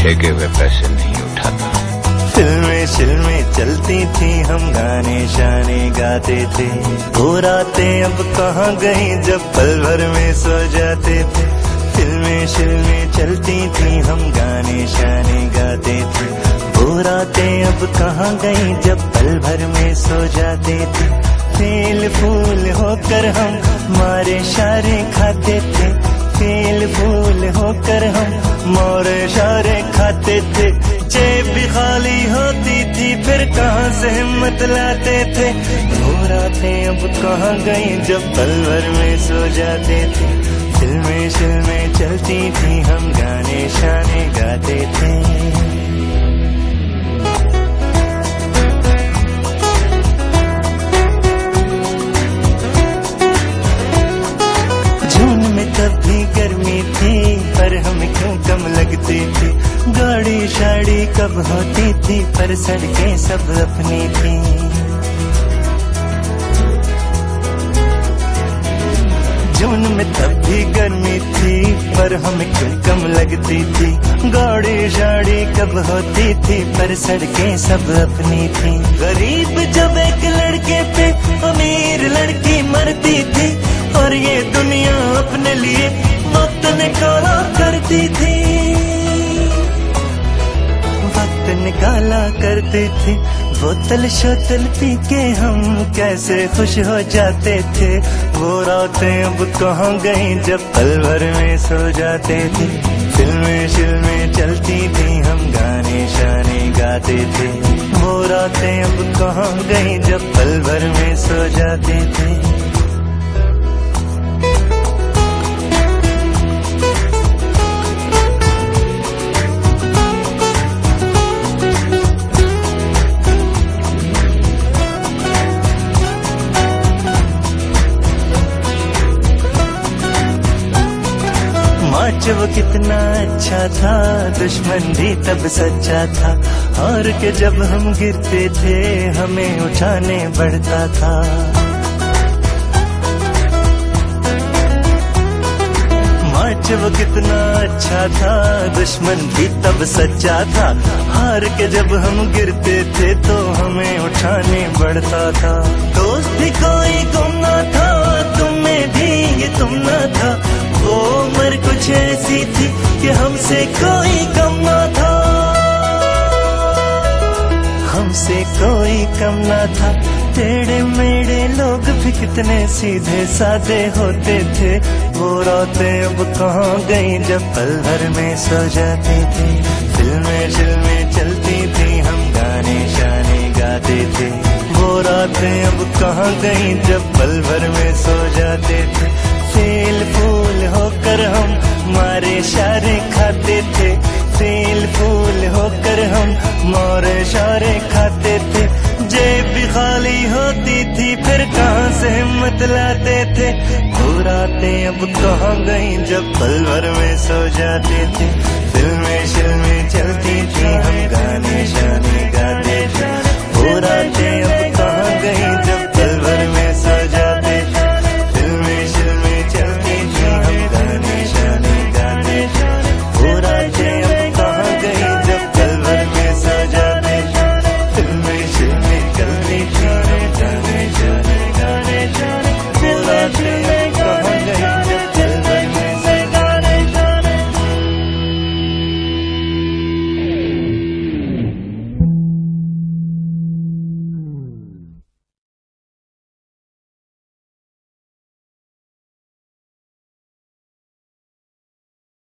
फेंके हुए पैसे नहीं उठाता। फिल्में शिल्में चलती थी, हम गाने शाने गाते थे। वो रातें अब कहाँ गई जब पल भर में सो जाते थे। फिल्में शिल्में चलती थी, हम गाने शाने गाते थे। वो रातें अब कहाँ गई जब पल भर में सो जाते थे। फेल फूल होकर हम मारे शारे खाते थे। फेल फूल होकर हम मारे शारे खाते थे। जेब भी खाली होती थी, फिर कहाँ से हिम्मत लाते थे। वो रातें अब कहाँ गई जब पल भर में सो जाते थे। फिल्में शिल्में चलती थी, हम गाने शाने गाते थे। जून में तब भी गर्मी थी, पर हमें क्यों कम लगती थी। गाड़ी शाड़ी कब होती थी, पर सड़कें सब अपनी थी। जून में तब भी गर्मी थी, पर हमें क्यों कम लगती थी। गाड़ी शाड़ी कब होती थी, पर सड़कें सब अपनी थी। गरीब जब एक लड़के पे अमीर लड़की मरती थी, और ये दुनिया अपने लिए वक्त निकाला करती थी। वक्त निकाला करती थी। बोतल शोतल पी के हम कैसे खुश हो जाते थे। वो रातें अब कहाँ गई जब पल भर में सो जाते थे। फिल्में शिल्में चलती थी, हम गाने शाने गाते थे। वो रातें अब कहाँ गई जब पल भर में सो जाते थे। वो कितना अच्छा था, दुश्मन भी तब सच्चा था। और के जब हम गिरते थे, हमें उठाने बढ़ता था। मार्च वो कितना अच्छा था, दुश्मन भी तब सच्चा था। हार के जब हम गिरते थे, तो हमें उठाने बढ़ता था। दोस्त भी कोई गुम ना था, तुम्हें भी ये तुम ना था। वो उम्र कुछ ऐसी थी कि हमसे कोई कम ना था। हमसे कोई कम ना था। टेढ़े मेढ़े लोग भी कितने सीधे साधे होते थे। वो रातें अब कहाँ गई जब पल भर में सो जाते थे। फिल्में शिल्में चलती थी, हम गाने शाने गाते थे। वो रातें अब कहाँ गई जब पल भर में सो जाते थे। फेल फूल होकर हम मारे शारे खाते थे। फेल फूल होकर हम मारे शारे खाते थे। जेब भी खाली होती थी, फिर कहाँ से हिम्मत लाते थे। वो रातें अब कहाँ गई जब पल भर में सो जाते थे। फिल्में शिल्में